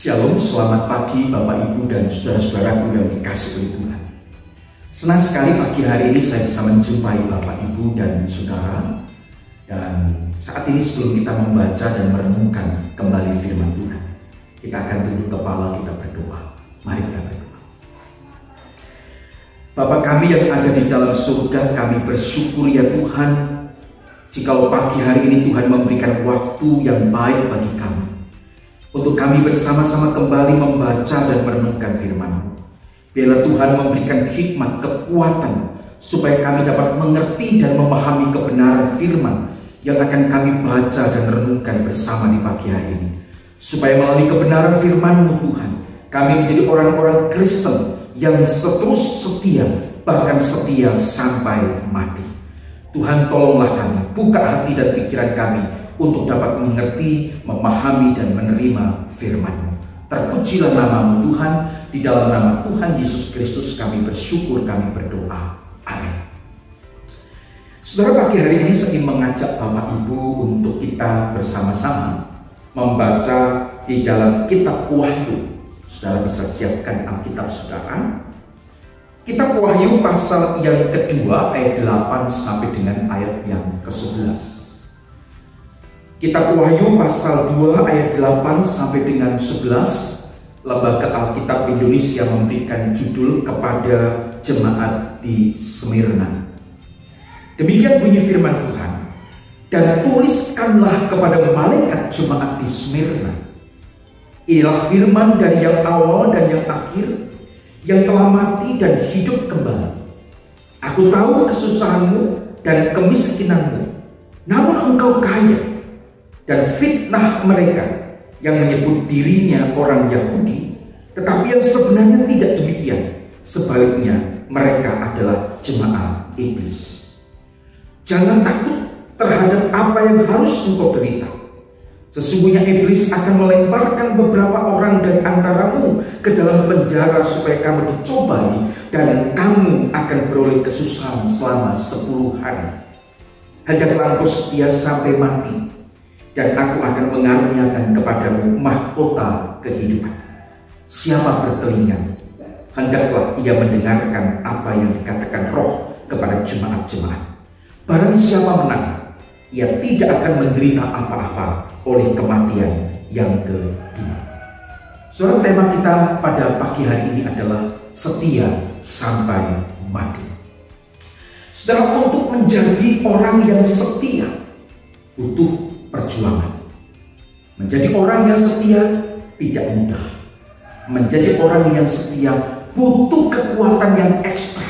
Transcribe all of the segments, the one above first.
Shalom, selamat pagi Bapak Ibu dan saudara-saudaraku yang dikasihi oleh Tuhan. Senang sekali pagi hari ini saya bisa menjumpai Bapak Ibu dan saudara. Dan saat ini sebelum kita membaca dan merenungkan kembali firman Tuhan, kita akan tunduk kepala, kita berdoa. Mari kita berdoa. Bapa kami yang ada di dalam surga, kami bersyukur ya Tuhan, jikalau pagi hari ini Tuhan memberikan waktu yang baik bagi kami, untuk kami bersama-sama kembali membaca dan merenungkan firman-Mu. Biarlah Tuhan memberikan hikmat, kekuatan, supaya kami dapat mengerti dan memahami kebenaran firman yang akan kami baca dan renungkan bersama di pagi hari ini. Supaya melalui kebenaran firman-Mu Tuhan, kami menjadi orang-orang Kristen yang seterus setia, bahkan setia sampai mati. Tuhan tolonglah kami, buka hati dan pikiran kami untuk dapat mengerti, memahami, dan menerima firman-Mu. Terpujilah nama-Mu Tuhan, di dalam nama Tuhan Yesus Kristus kami bersyukur, kami berdoa. Amin. Saudara, pagi hari ini saya ingin mengajak Bapak Ibu untuk kita bersama-sama membaca di dalam kitab Wahyu. Saudara bisa siapkan Alkitab saudara. Kitab Wahyu pasal yang kedua ayat 8 sampai dengan ayat yang ke-11. Kitab Wahyu pasal 2 ayat 8 sampai dengan 11, Lembaga Alkitab Indonesia memberikan judul kepada jemaat di Smyrna. Demikian bunyi firman Tuhan. Dan tuliskanlah kepada malaikat jemaat di Smyrna, inilah firman dari yang awal dan yang akhir, yang telah mati dan hidup kembali. Aku tahu kesusahanmu dan kemiskinanmu, namun engkau kaya. Dan fitnah mereka yang menyebut dirinya orang Yahudi, tetapi yang sebenarnya tidak demikian. Sebaliknya mereka adalah jemaat iblis. Jangan takut terhadap apa yang harus engkau derita. Sesungguhnya iblis akan melemparkan beberapa orang dari antaramu ke dalam penjara supaya kamu dicobai, dan kamu akan beroleh kesusahan selama 10 hari. Hendaklah engkau setia sampai mati, dan aku akan mengaruniakan kepadamu mahkota kehidupan. Siapa bertelinga, hendaklah ia mendengarkan apa yang dikatakan Roh kepada jemaat-jemaat. Barang siapa menang, ia tidak akan menderita apa-apa oleh kematian yang kedua. Saudara, tema kita pada pagi hari ini adalah setia sampai mati. Saudara, untuk menjadi orang yang setia butuh perjuangan. Menjadi orang yang setia tidak mudah. Menjadi orang yang setia butuh kekuatan yang ekstra.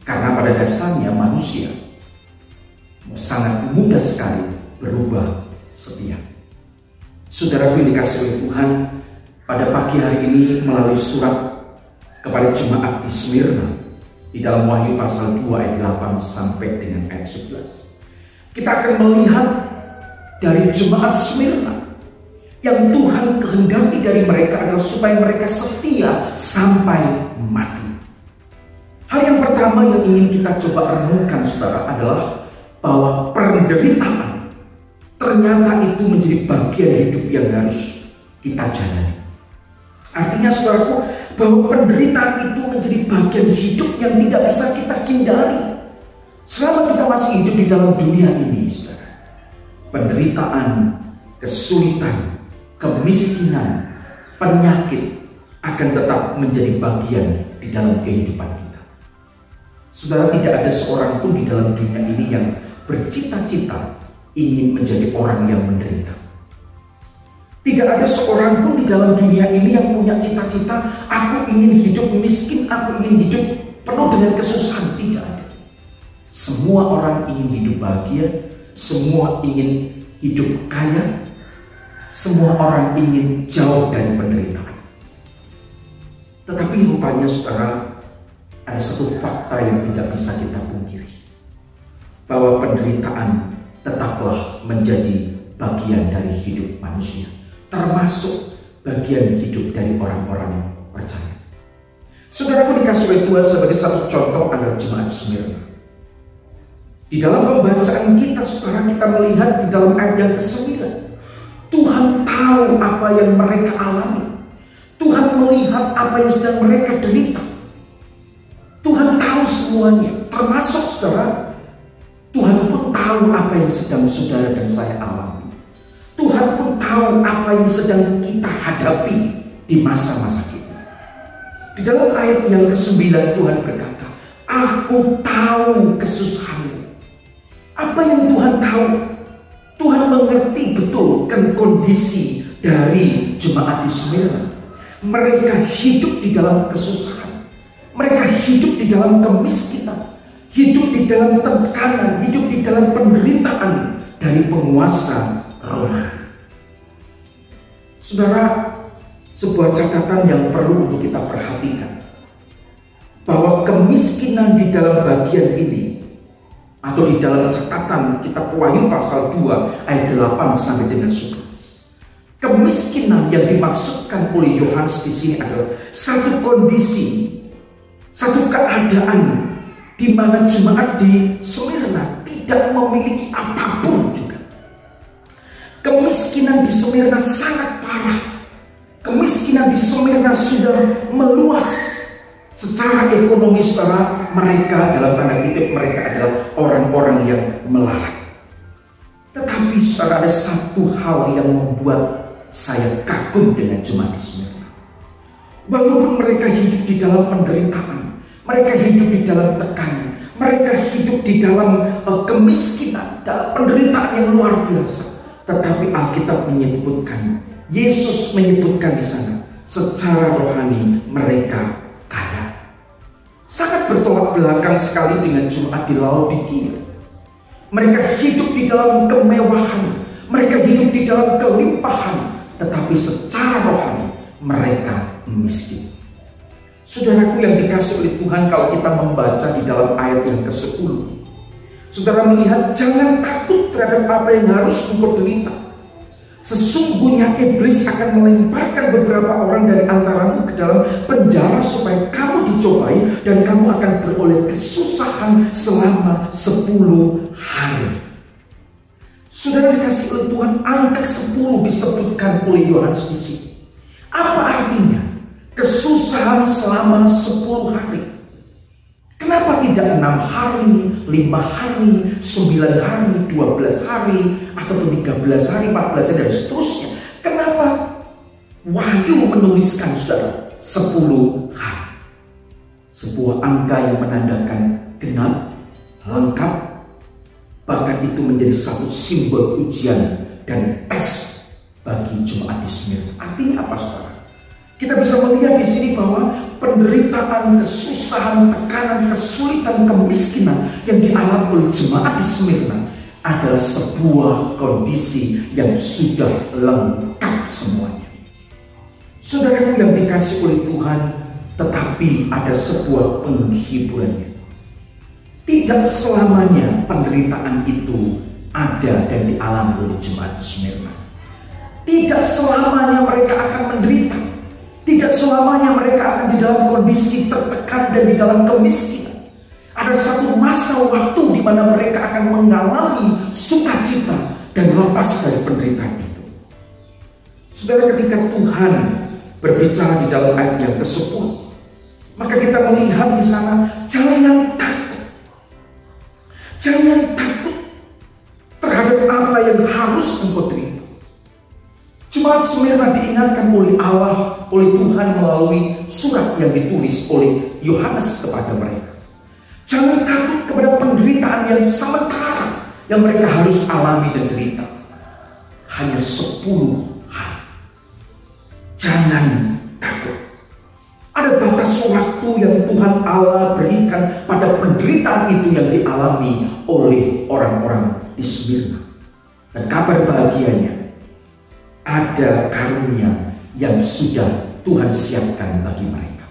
Karena pada dasarnya manusia sangat mudah sekali berubah setia. Saudara yang dikasihi oleh Tuhan, pada pagi hari ini melalui surat kepada jemaat di Smyrna, di dalam Wahyu pasal 2 ayat 8 sampai dengan ayat 11, kita akan melihat dari jemaat Smyrna yang Tuhan kehendaki dari mereka adalah supaya mereka setia sampai mati. Hal yang pertama yang ingin kita coba renungkan saudara adalah bahwa penderitaan ternyata itu menjadi bagian hidup yang harus kita jalani. Artinya saudaraku, bahwa penderitaan itu menjadi bagian hidup yang tidak bisa kita hindari selama kita masih hidup di dalam dunia ini saudara. Penderitaan, kesulitan, kemiskinan, penyakit akan tetap menjadi bagian di dalam kehidupan kita. Saudara, tidak ada seorang pun di dalam dunia ini yang bercita-cita ingin menjadi orang yang menderita. Tidak ada seorang pun di dalam dunia ini yang punya cita-cita, aku ingin hidup miskin, aku ingin hidup penuh dengan kesusahan. Tidak ada. Semua orang ingin hidup bahagia, semua ingin hidup kaya, semua orang ingin jauh dari penderitaan. Tetapi rupanya saudara, ada satu fakta yang tidak bisa kita pungkiri, bahwa penderitaan tetaplah menjadi bagian dari hidup manusia, termasuk bagian hidup dari orang-orang percaya. Saudaraku dikasihi oleh Tuhan, sebagai satu contoh adalah jemaat Smyrna. Di dalam pembacaan kita, saudara, kita melihat di dalam ayat yang ke-9, Tuhan tahu apa yang mereka alami. melihat apa yang sedang mereka derita. Tuhan tahu semuanya, termasuk saudara. Tuhan pun tahu apa yang sedang saudara dan saya alami. Tuhan pun tahu apa yang sedang kita hadapi di masa-masa kita. Di dalam ayat yang ke-9 Tuhan berkata, aku tahu kesusahanmu. Apa yang Tuhan tahu? Tuhan mengerti betul kan kondisi dari jemaat di Smyrna. Mereka hidup di dalam kesusahan. Mereka hidup di dalam kemiskinan. Hidup di dalam tekanan. Hidup di dalam penderitaan dari penguasa Roma. Saudara, sebuah catatan yang perlu untuk kita perhatikan. Bahwa kemiskinan di dalam bagian ini, atau di dalam catatan kitab Wahyu pasal 2 ayat 8 sampai dengan 11. Kemiskinan yang dimaksudkan oleh Yohanes di sini adalah satu kondisi, satu keadaan di mana jemaat di Smyrna tidak memiliki apapun juga. Kemiskinan di Smyrna sangat parah. Kemiskinan di Smyrna sudah meluas. Secara ekonomi, saudara, mereka dalam tanda kutip mereka adalah orang-orang yang melarat. Tetapi saudara, ada satu hal yang membuat saya kagum dengan jemaat di Smyrna. Walaupun mereka hidup di dalam penderitaan, mereka hidup di dalam tekanan, mereka hidup di dalam kemiskinan, dalam penderitaan yang luar biasa. Tetapi Alkitab menyebutkan, Yesus menyebutkan di sana, secara rohani mereka kaya. Sangat bertolak belakang sekali dengan jemaat di Laodikia. Mereka hidup di dalam kemewahan, mereka hidup di dalam kelimpahan, tetapi secara rohani mereka miskin. Saudaraku yang dikasih oleh Tuhan, kalau kita membaca di dalam ayat yang ke-10, saudara melihat, jangan takut terhadap apa yang harus engkau derita. Sesungguhnya iblis akan melemparkan beberapa orang dari antaramu ke dalam penjara supaya kamu dicobai dan kamu akan beroleh kesusahan selama 10 hari. Saudara dikasih oleh Tuhan, angka 10 disebutkan oleh Yohanes di sini. Apa artinya? Kesusahan selama 10 hari. Kenapa tidak 6 hari, 5 hari, 9 hari, 12 hari, ataupun 13 hari, 14 hari, dan seterusnya? Kenapa Wahyu menuliskan, saudara, 10 hari? Sebuah angka yang menandakan genap, lengkap, bahkan itu menjadi satu simbol ujian dan tes bagi jemaat di Smyrna. Artinya apa, saudara? Kita bisa melihat di sini bahwa penderitaan, kesusahan, tekanan, kesulitan, kemiskinan yang dialami oleh jemaat di Smyrna adalah sebuah kondisi yang sudah lengkap semuanya. Saudara yang dikasih oleh Tuhan, tetapi ada sebuah penghiburannya. Tidak selamanya penderitaan itu ada dan dialami oleh jemaat di Smyrna. Tidak selamanya mereka akan menderita. Tidak selamanya mereka akan di dalam kondisi tertekan dan di dalam kemiskinan. Ada satu masa waktu di mana mereka akan mengalami sukacita dan lepas dari penderitaan itu. Saudara, ketika Tuhan berbicara di dalam ayat yang ke-10, maka kita melihat di sana, jangan takut. Jangan takut terhadap apa yang harus engkau terima. Jemaat Smyrna diingatkan oleh Allah, oleh Tuhan melalui surat yang ditulis oleh Yohanes kepada mereka. Jangan takut kepada penderitaan yang sementara yang mereka harus alami dan derita. Hanya 10 hari. Jangan takut. Ada batas waktu yang Tuhan Allah berikan pada penderitaan itu yang dialami oleh orang-orang di Smyrna. Dan kabar bahagianya, ada karunia yang sudah Tuhan siapkan bagi mereka.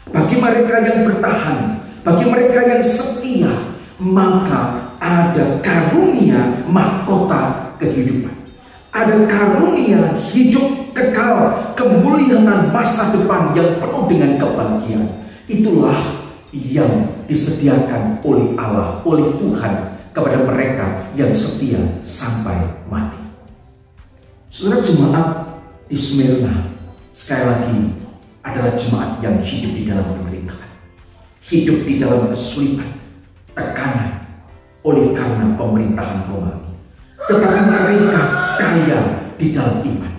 Bagi mereka yang bertahan, bagi mereka yang setia, maka ada karunia mahkota kehidupan. Ada karunia hidup kekal, kemuliaan masa depan yang penuh dengan kebahagiaan. Itulah yang disediakan oleh Allah, oleh Tuhan kepada mereka yang setia sampai mati. Saudara, jemaat di Smyrna, sekali lagi adalah jemaat yang hidup di dalam penderitaan, hidup di dalam kesulitan, tekanan oleh karena pemerintahan Romawi. Tetapi mereka kaya di dalam iman.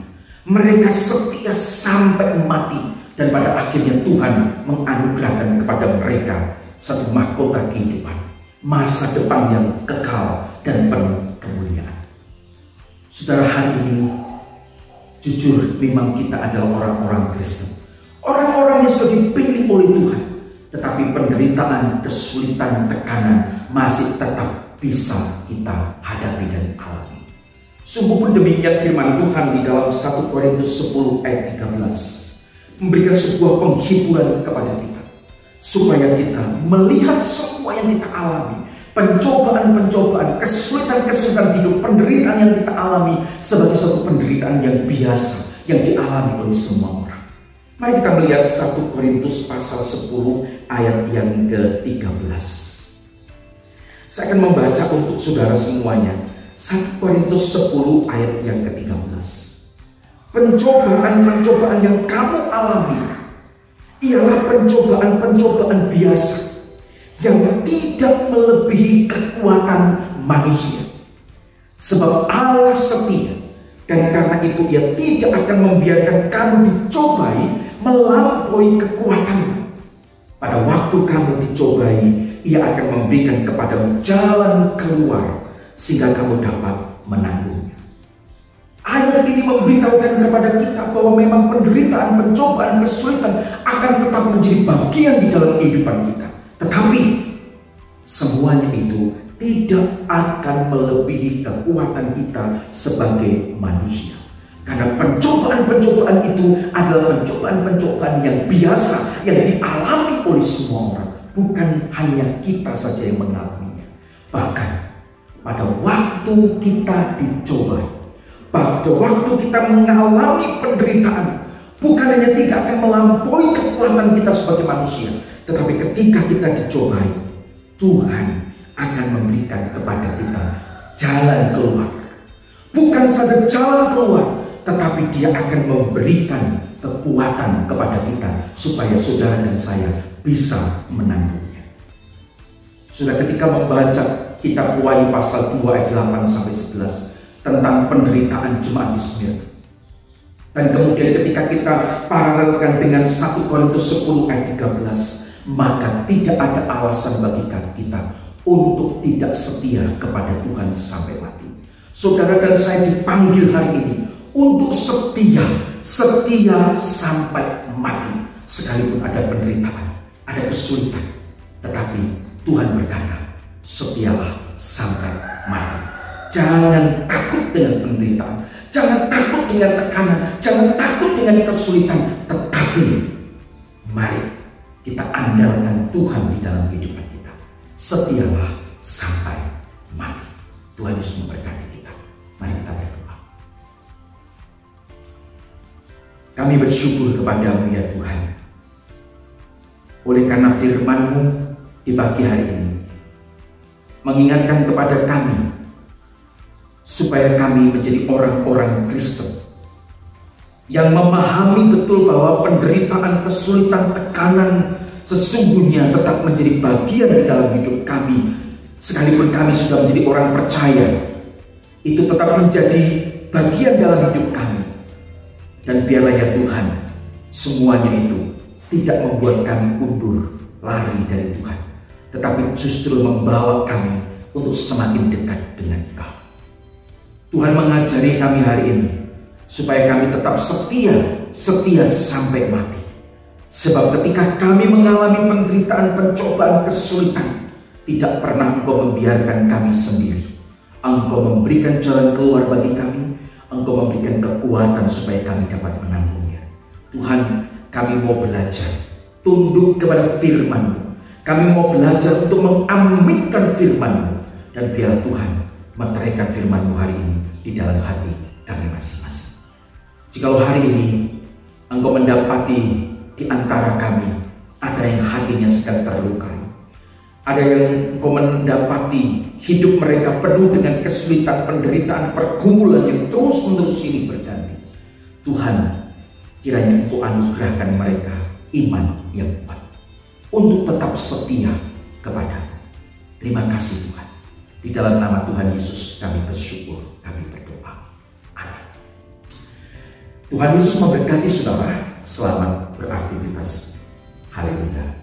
Mereka setia sampai mati, dan pada akhirnya Tuhan menganugerahkan kepada mereka satu mahkota kehidupan, masa depan yang kekal dan penuh kemuliaan. Saudara, hari ini jujur memang kita adalah orang-orang Kristen, orang-orang yang sudah dipilih oleh Tuhan, tetapi penderitaan, kesulitan, tekanan masih tetap bisa kita hadapi dan alami. Sungguh pun demikian firman Tuhan di dalam 1 Korintus 10 ayat 13 memberikan sebuah penghiburan kepada kita, supaya kita melihat semua yang kita alami, pencobaan-pencobaan, kesulitan-kesulitan hidup, penderitaan yang kita alami sebagai satu penderitaan yang biasa yang dialami oleh semua orang. Mari kita melihat 1 Korintus pasal 10 ayat yang ke-13. Saya akan membaca untuk saudara semuanya. 1 Korintus 10 ayat yang ke-13. Pencobaan-pencobaan yang kamu alami ialah pencobaan-pencobaan biasa yang tidak melebihi kekuatan manusia. Sebab Allah setia, dan karena itu Ia tidak akan membiarkan kamu dicobai melampaui kekuatanmu. Pada waktu kamu dicobai, Ia akan memberikan kepadamu jalan keluar sehingga kamu dapat menanggungnya. Ayat ini memberitahukan kepada kita bahwa memang penderitaan, pencobaan, kesulitan akan tetap menjadi bagian di dalam kehidupan kita. Tetapi semuanya itu tidak akan melebihi kekuatan kita sebagai manusia. Karena pencobaan-pencobaan itu adalah pencobaan-pencobaan yang biasa, yang dialami oleh semua orang. Bukan hanya kita saja yang mengalaminya. Bahkan pada waktu kita dicoba, pada waktu kita mengalami penderitaan, bukan hanya tidak akan melampaui kekuatan kita sebagai manusia, tetapi ketika kita dicobai, Tuhan akan memberikan kepada kita jalan keluar. Bukan saja jalan keluar, tetapi Dia akan memberikan kekuatan kepada kita supaya saudara dan saya bisa menanggungnya. Sudah ketika membaca kitab Wahyu pasal 2 ayat 8 sampai 11 tentang penderitaan jemaat di Smyrna. Dan kemudian ketika kita paralelkan dengan 1 Korintus 10 ayat 13, maka tidak ada alasan bagi kita untuk tidak setia kepada Tuhan sampai mati. Saudara dan saya dipanggil hari ini untuk setia sampai mati. Sekalipun ada penderitaan, ada kesulitan, tetapi Tuhan berkata, setialah sampai mati. Jangan takut dengan penderitaan, jangan takut dengan tekanan, jangan takut dengan kesulitan, tetapi mari kita andalkan Tuhan di dalam kehidupan kita. Setialah sampai mati. Tuhan Yesus memberkati kita. Mari kita berdoa. Kami bersyukur kepadamu ya Tuhan, oleh karena firman-Mu di pagi hari ini mengingatkan kepada kami supaya kami menjadi orang-orang Kristen yang memahami betul bahwa penderitaan, kesulitan, tekanan sesungguhnya tetap menjadi bagian di dalam hidup kami. Sekalipun kami sudah menjadi orang percaya, itu tetap menjadi bagian dalam hidup kami. Dan biarlah ya Tuhan, semuanya itu tidak membuat kami mundur lari dari Tuhan, tetapi justru membawa kami untuk semakin dekat dengan Engkau. Tuhan mengajari kami hari ini supaya kami tetap setia sampai mati. Sebab ketika kami mengalami penderitaan, pencobaan, kesulitan, tidak pernah Engkau membiarkan kami sendiri. Engkau memberikan jalan keluar bagi kami. Engkau memberikan kekuatan supaya kami dapat menanggungnya. Tuhan, kami mau belajar tunduk kepada firman-Mu. Kami mau belajar untuk mengaminkan firman-Mu. Dan biar Tuhan meteraikan firman-Mu hari ini di dalam hati kami masing-masing. Jikalau hari ini Engkau mendapati di antara kami ada yang hatinya sedang terluka, ada yang Engkau mendapati hidup mereka penuh dengan kesulitan, penderitaan, pergumulan yang terus-menerus ini berganti, Tuhan, Kiranya Engkau anugerahkan mereka iman yang kuat untuk tetap setia kepada-Mu. Terima kasih Tuhan. Di dalam nama Tuhan Yesus kami bersyukur, kami berdoa. Amin. Tuhan Yesus memberkati saudara. Selamat beraktivitas. Haleluya.